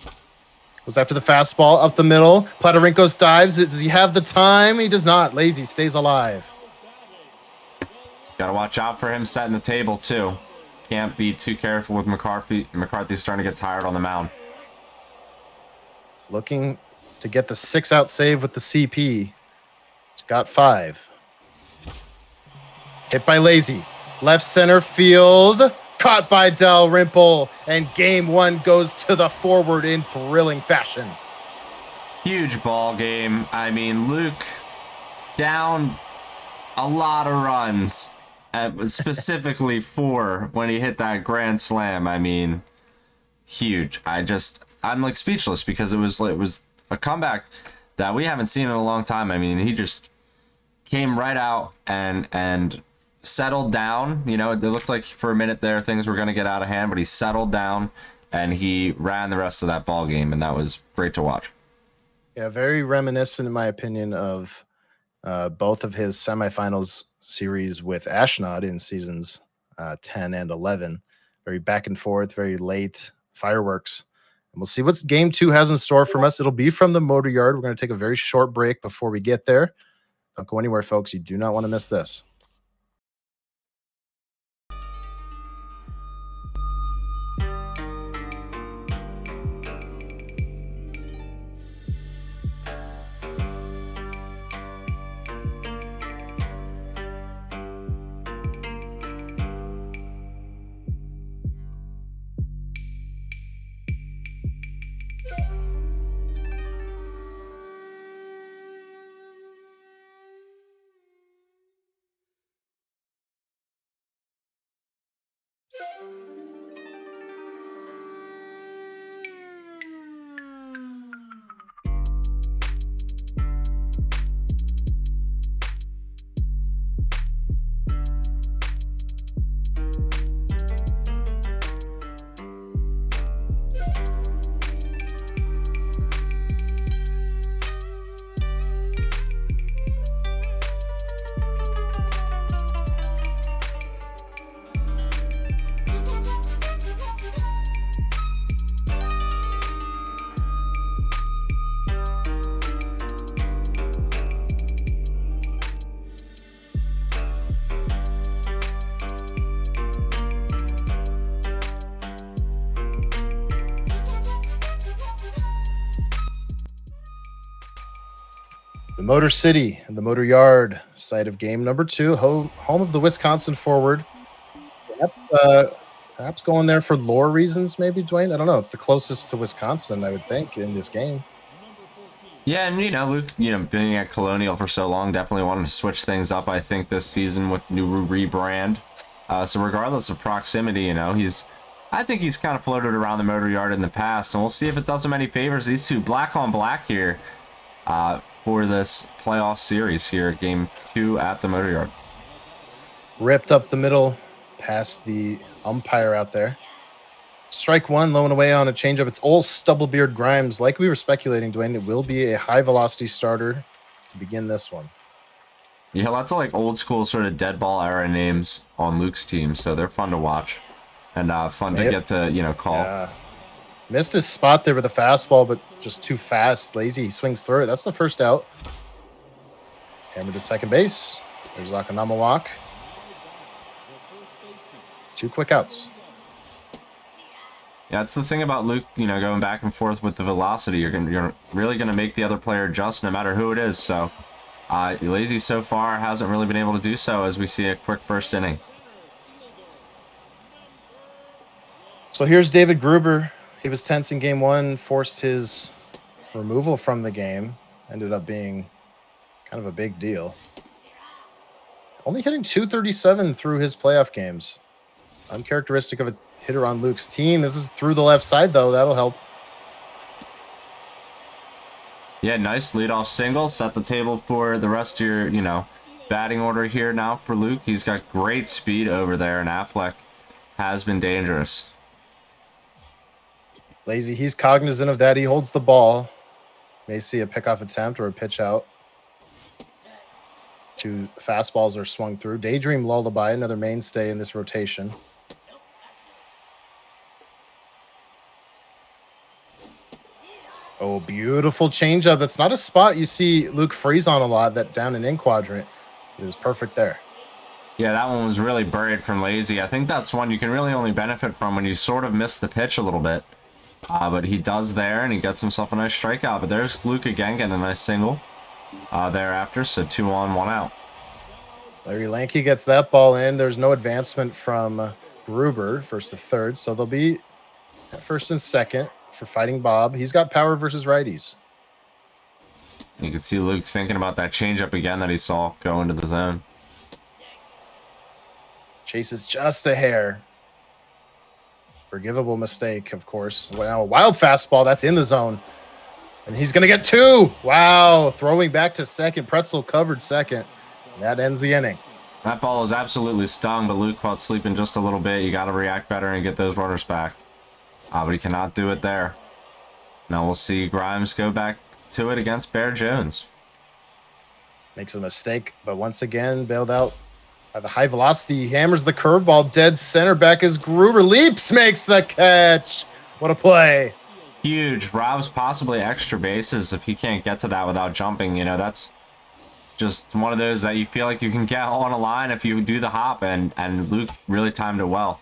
Goes after the fastball up the middle. Platarinkos dives. Does he have the time? He does not. Lazy stays alive. Got to watch out for him setting the table, too. Can't be too careful with McCarthy. McCarthy's starting to get tired on the mound. Looking to get the 6-out save with the CP. It's got 5. Hit by Lazy. Left center field. Caught by Dalrymple. And Game 1 goes to the forward in thrilling fashion. Huge ball game. I mean, Luke down a lot of runs, specifically 4 when he hit that grand slam. I mean, huge. I'm like speechless because it was a comeback that we haven't seen in a long time. I mean, he just came right out and settled down. You know, it looked like for a minute there things were going to get out of hand, but he settled down and he ran the rest of that ball game, and that was great to watch. Yeah, very reminiscent, in my opinion, of both of his semifinals series with Ashnod in seasons 10 and 11. Very back and forth, very late fireworks. And we'll see what game 2 has in store from us. It'll be from the Motor Yard. We're going to take a very short break before we get there. Don't go anywhere, folks. You do not want to miss this. The Motor City and the Motor Yard, site of game number 2, home of the Wisconsin forward. Perhaps going there for lore reasons, maybe, Dwayne. I don't know. It's the closest to Wisconsin, I would think, in this game. Yeah, and Luke, being at Colonial for so long, definitely wanted to switch things up, I think, this season with new rebrand. So regardless of proximity, I think he's kind of floated around the Motor Yard in the past, and we'll see if it does him any favors. These two black on black here for this playoff series here at game 2 at the Motor Yard. Ripped up the middle past the umpire out there. Strike 1, low and away on a changeup. It's old Stubblebeard Grimes. Like we were speculating, Dwayne, it will be a high-velocity starter to begin this one. Yeah, lots of old school sort of dead ball era names on Luke's team, so they're fun to watch and fun to get to call. Yeah. Missed his spot there with a fastball, but just too fast. Lazy, he swings through it. That's the first out. Hammered to second base. There's Akanama walk. 2 quick outs. Yeah, that's the thing about Luke, going back and forth with the velocity. You're really gonna make the other player adjust no matter who it is. So, Lazy so far hasn't really been able to do so as we see a quick first inning. So here's David Gruber. He was tense in game 1, forced his removal from the game. Ended up being kind of a big deal. Only hitting .237 through his playoff games. Uncharacteristic of a hitter on Luke's team. This is through the left side, though. That'll help. Yeah, nice leadoff single. Set the table for the rest of your, batting order here now for Luke. He's got great speed over there, and Affleck has been dangerous. Lazy, he's cognizant of that. He holds the ball. May see a pickoff attempt or a pitch out. 2 fastballs are swung through. Daydream Lullaby, another mainstay in this rotation. Oh, beautiful changeup. That's not a spot you see Luke freeze on a lot, that down and in quadrant. It was perfect there. Yeah, that one was really buried from Lazy. I think that's one you can really only benefit from when you sort of miss the pitch a little bit. But he does there, and he gets himself a nice strikeout. But there's Luke again getting a nice single thereafter. So 2 on, 1 out. Larry Lanke gets that ball in. There's no advancement from Gruber, first to third. So they'll be at first and second for Fighting Bob. He's got power versus righties. You can see Luke thinking about that changeup again that he saw go into the zone. Chases just a hair. Forgivable mistake, of course. Wow, a wild fastball. That's in the zone. And he's going to get 2. Wow. Throwing back to second. Pretzel covered second. And that ends the inning. That ball was absolutely stung, but Luke caught sleeping just a little bit. You got to react better and get those runners back. But he cannot do it there. Now we'll see Grimes go back to it against Bear Jones. Makes a mistake, but once again, bailed out by the high velocity. He hammers the curveball dead center back as Gruber leaps, makes the catch. What a play. Huge. Robs possibly extra bases if he can't get to that without jumping. You know, that's just one of those that you feel like you can get on a line if you do the hop, and Luke really timed it well.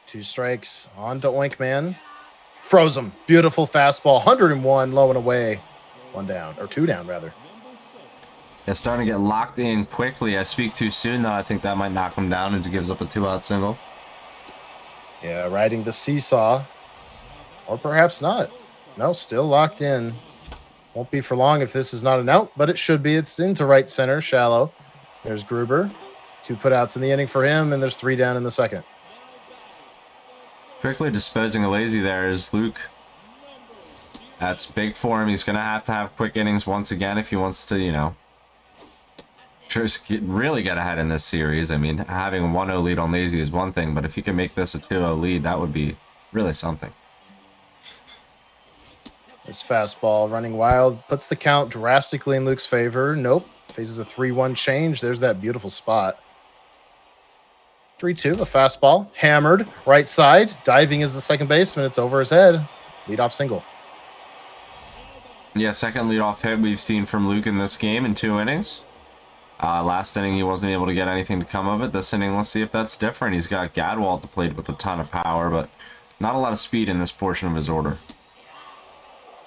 2 strikes on to Oinkman. Froze him. Beautiful fastball. 101, low and away. 1 down, or 2 down, rather. Yeah, starting to get locked in quickly. I speak too soon, though. I think that might knock him down as he gives up a 2-out single. Yeah, riding the seesaw. Or perhaps not. No, still locked in. Won't be for long if this is not an out, but it should be. It's into right center, shallow. There's Gruber. 2 putouts in the inning for him, and there's 3 down in the second. Quickly disposing of Lazy there is Luke. That's big for him. He's going to have quick innings once again if he wants to, you know, really get ahead in this series. I mean, having a 1-0 lead on Lazy is one thing, but if you can make this a 2-0 lead, that would be really something. This fastball running wild puts the count drastically in Luke's favor. Nope. Faces a 3-1 change. There's that beautiful spot. 3-2, a fastball. Hammered. Right side. Diving is the second baseman. It's over his head. Leadoff single. Yeah, second leadoff hit we've seen from Luke in this game in 2 innings. Last inning, he wasn't able to get anything to come of it. This inning, let's see if that's different. He's got Gadwall at the plate with a ton of power, but not a lot of speed in this portion of his order.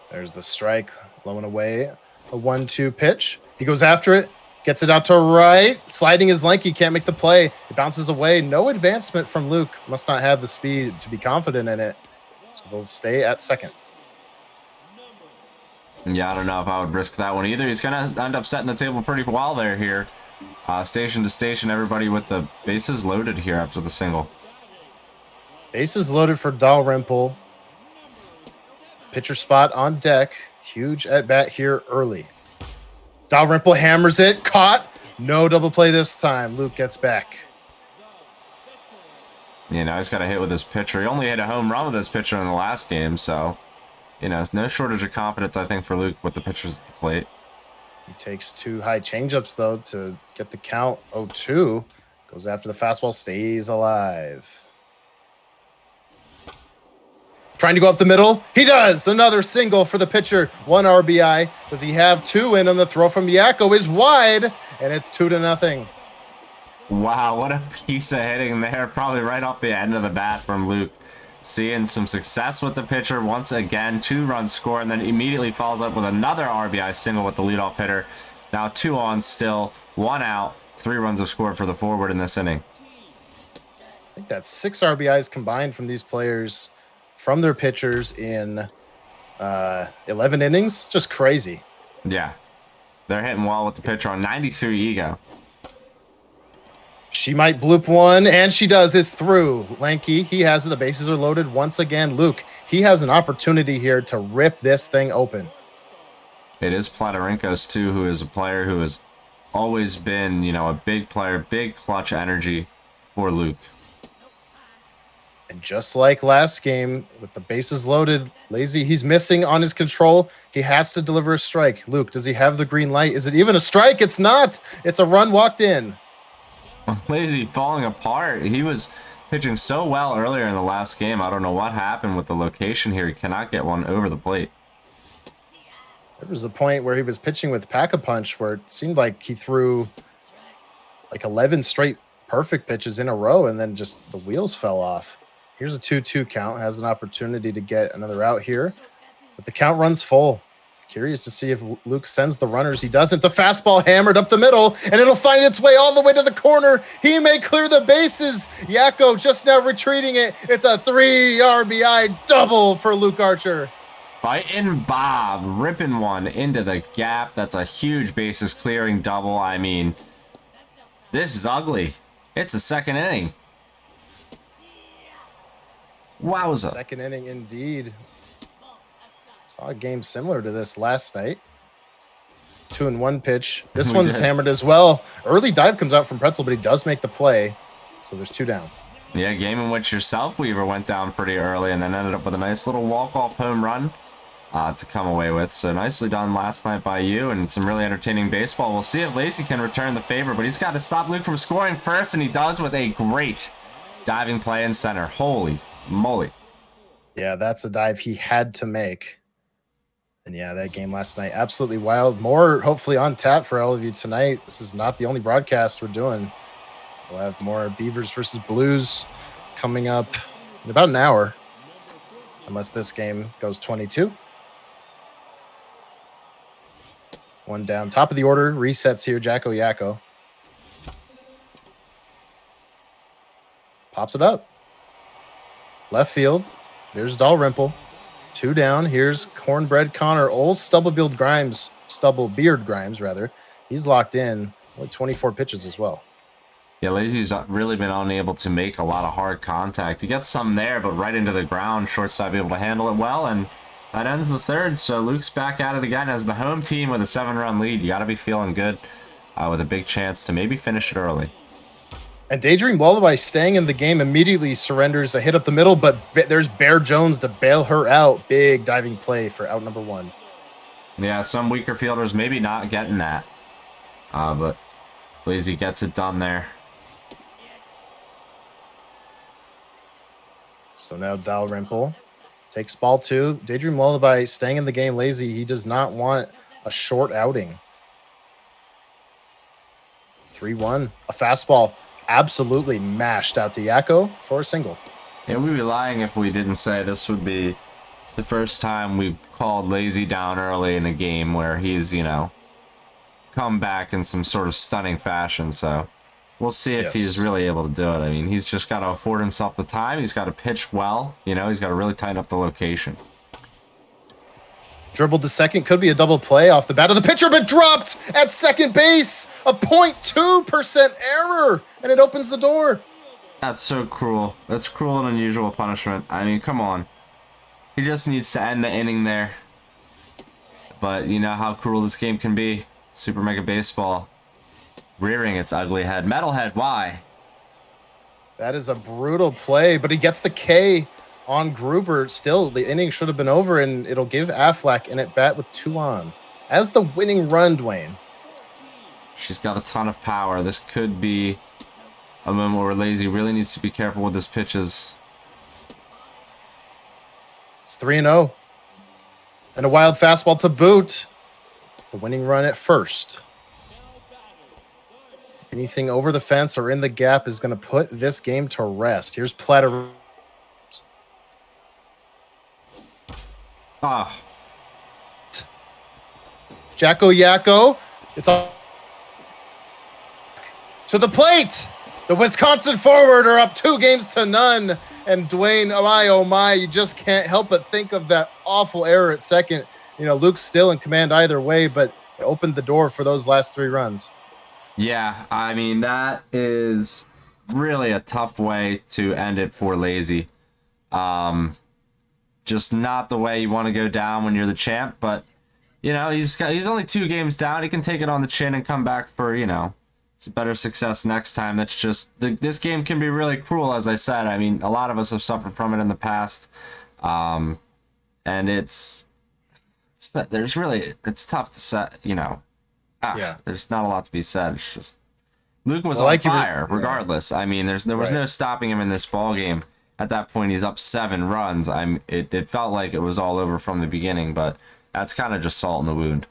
There's the strike. Low and away. A 1-2 pitch. He goes after it. Gets it out to right. Sliding his lanky. Can't make the play. It bounces away. No advancement from Luke. Must not have the speed to be confident in it. So they'll stay at second. Yeah, I don't know if I would risk that one either. He's going to end up setting the table pretty well there here. Station to station, everybody with the bases loaded here after the single. Bases loaded for Dalrymple. Pitcher spot on deck. Huge at bat here early. Dalrymple hammers it. Caught. No double play this time. Luke gets back. You know, he's got a hit with his pitcher. He only hit a home run with his pitcher in the last game, so, you know, it's no shortage of confidence, I think, for Luke with the pitchers at the plate. He takes 2 high changeups, though, to get the count. 0-2. Goes after the fastball. Stays alive. Trying to go up the middle. He does. Another single for the pitcher. 1 RBI. Does he have 2 in on the throw from Yakko is wide, and it's 2-0. Wow, what a piece of hitting there. Probably right off the end of the bat from Luke. Seeing some success with the pitcher once again. 2-run score, and then immediately follows up with another RBI single with the leadoff hitter. Now 2 on still, 1 out. 3 runs have scored for the forward in this inning. I think that's 6 RBIs combined from these players, from their pitchers in 11 innings. Just crazy. Yeah. They're hitting well with the pitcher on 93 ego. She might bloop one, and she does. It's through. Lanky, he has it. The bases are loaded once again. Luke, he has an opportunity here to rip this thing open. It is Platarinkos, too, who is a player who has always been, you know, a big player, big clutch energy for Luke. And just like last game, with the bases loaded, Lazy, he's missing on his control. He has to deliver a strike. Luke, does he have the green light? Is it even a strike? It's not. It's a run walked in. Lazy falling apart. He was pitching so well earlier in the last game. I don't know what happened with the location here. He cannot get one over the plate. There was a point where he was pitching with Pack-a-Punch where it seemed like he threw like 11 straight perfect pitches in a row, and then just the wheels fell off. Here's a 2-2 count. Has an opportunity to get another out here, but the count runs full. Curious to see if Luke sends the runners. He doesn't. It's a fastball hammered up the middle, and it'll find its way all the way to the corner. He may clear the bases. Yakko just now retreating it. It's a 3 RBI double for Luke Archer. Fighting Bob, ripping one into the gap. That's a huge bases clearing double. I mean, this is ugly. It's a second inning. Wowza. Second inning indeed. Saw a game similar to this last night. 2-1 pitch. This We one's did. hammered as well. Early dive comes out from Pretzel, but he does make the play. So there's 2 down. Yeah, game in which yourself, Weaver, went down pretty early and then ended up with a nice little walk-off home run to come away with. So nicely done last night by you, and some really entertaining baseball. We'll see if Lacey can return the favor, but he's got to stop Luke from scoring first, and he does with a great diving play in center. Holy moly. Yeah, that's a dive he had to make. And yeah, that game last night, absolutely wild. More hopefully on tap for all of you tonight. This is not the only broadcast we're doing. We'll have more Beavers versus Blues coming up in about an hour, unless this game goes 22. 1 down. Top of the order. Resets here. Jacko Yakko. Pops it up. Left field. There's Dalrymple. 2 down. Here's Cornbread Connor. Old Stubblebeard Grimes, rather. He's locked in. Only 24 pitches as well. Yeah, Lazy's really been unable to make a lot of hard contact. He gets some there, but right into the ground. Shortstop able to handle it well, and that ends the third. So Luke's back at it again as the home team with a 7-run lead. You got to be feeling good with a big chance to maybe finish it early. And Daydream Lullaby staying in the game immediately surrenders a hit up the middle, but there's Bear Jones to bail her out. Big diving play for out number 1. Yeah, some weaker fielders maybe not getting that. But Lazy gets it done there. So now Dalrymple takes ball 2. Daydream Lullaby staying in the game. Lazy, he does not want a short outing. 3-1. A fastball absolutely mashed out to Yakko for a single. Yeah, we'd be lying if we didn't say this would be the first time we've called Lazy down early in a game where he's, come back in some sort of stunning fashion. So we'll see if he's really able to do it. I mean, he's just got to afford himself the time. He's got to pitch well. He's got to really tighten up the location. Dribbled to second. Could be a double play off the bat of the pitcher, but dropped at second base. A 0.2% error, and it opens the door. That's so cruel. That's cruel and unusual punishment. I mean, come on. He just needs to end the inning there. But you know how cruel this game can be. Super Mega Baseball rearing its ugly head. Metalhead, why? That is a brutal play, but he gets the K on Gruber. Still, the inning should have been over, and it'll give Affleck an at bat with 2 on. As the winning run, Dwayne. She's got a ton of power. This could be a moment where Lazy really needs to be careful with his pitches. It's 3-0. And a wild fastball to boot. The winning run at first. Anything over the fence or in the gap is going to put this game to rest. Here's Platter. Ah, Jacko Yakko. It's all to the plate. The Wisconsin forward are up 2-0. And Dwayne, oh my, you just can't help but think of that awful error at second. Luke's still in command either way, but it opened the door for those last 3 runs. yeah. I mean, that is really a tough way to end it for Lazy. Just not the way you want to go down when you're the champ, but he's only 2 games down. He can take it on the chin and come back for some better success next time. That's just this game can be really cruel, as I said. I mean, a lot of us have suffered from it in the past, and it's tough to set. There's not a lot to be said. It's just Luke was on fire regardless. I mean, there was no stopping him in this ball game. At that point, he's up 7 runs. It felt like it was all over from the beginning, but that's kind of just salt in the wound.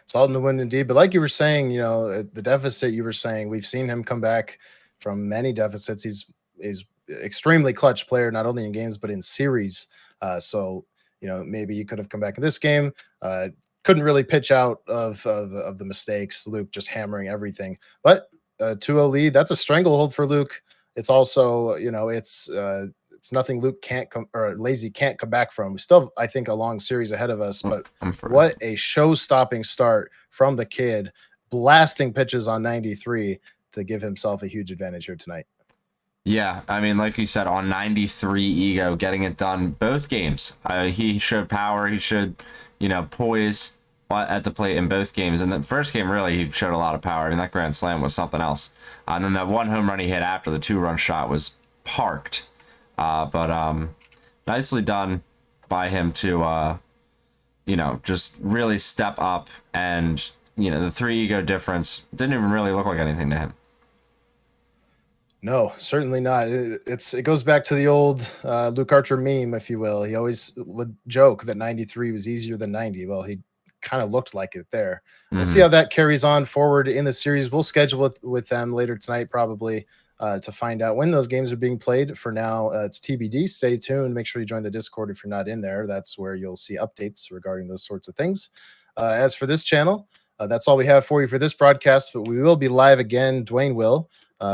Salt in the wound indeed. But like you were saying, the deficit you were saying, we've seen him come back from many deficits. He's extremely clutch player, not only in games, but in series. So maybe you could have come back in this game. Couldn't really pitch out of the mistakes. Luke just hammering everything. But 2-0 lead, that's a stranglehold for Luke. It's also, it's it's nothing Luke can't come or Lazy can't come back from. We still have, I think, a long series ahead of us, but what a show-stopping start from the kid, blasting pitches on 93 to give himself a huge advantage here tonight. Yeah, I mean, like you said, on 93 ego, getting it done both games. He showed power. He showed, poise at the plate in both games. And the first game, really, he showed a lot of power. I mean, that grand slam was something else. And then that one home run he hit after the 2-run shot was parked. But nicely done by him to, just really step up. And, the 3 ego difference didn't even really look like anything to him. No, certainly not. It goes back to the old Luke Archer meme, if you will. He always would joke that 93 was easier than 90. Well, he kind of looked like it there. We'll see how that carries on forward in the series. We'll schedule it with them later tonight, probably, to find out when those games are being played. For now, it's TBD. Stay tuned. Make sure you join the Discord if you're not in there. That's where you'll see updates regarding those sorts of things. As for this channel, that's all we have for you for this broadcast, but we will be live again. Dwayne will.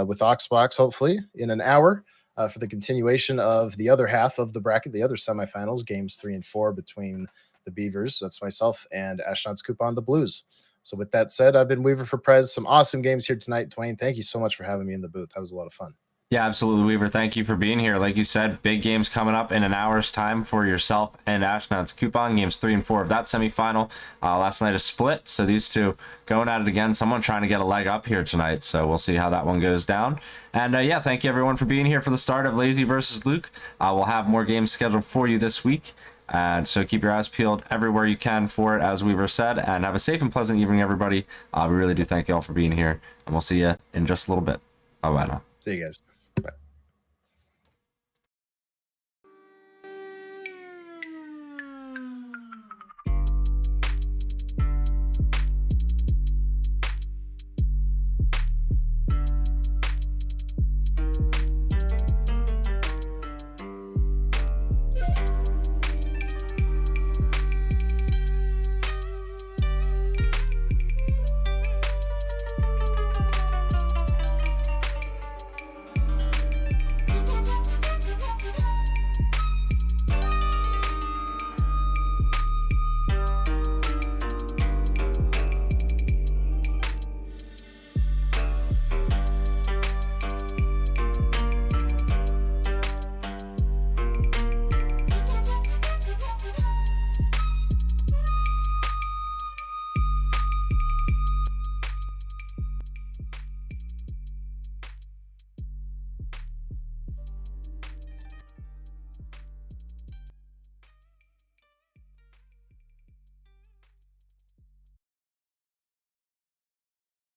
With Oxbox, hopefully, in an hour for the continuation of the other half of the bracket, the other semifinals, games 3 and 4 between the Beavers, that's myself, and Astronaut's Coupon, the Blues. So with that said, I've been Weaver for Prez. Some awesome games here tonight. Dwayne, thank you so much for having me in the booth. That was a lot of fun. Yeah, absolutely, Weaver. Thank you for being here. Like you said, big games coming up in an hour's time for yourself and Astronaut's Coupon. Games 3 and 4 of that semifinal. Last night a split, so these two going at it again. Someone trying to get a leg up here tonight, so we'll see how that one goes down. And yeah, thank you everyone for being here for the start of Lazy versus Luke. We'll have more games scheduled for you this week. And so keep your eyes peeled everywhere you can for it, as Weaver said. And have a safe and pleasant evening, everybody. We really do thank you all for being here. And we'll see you in just a little bit. Bye-bye now. See you guys.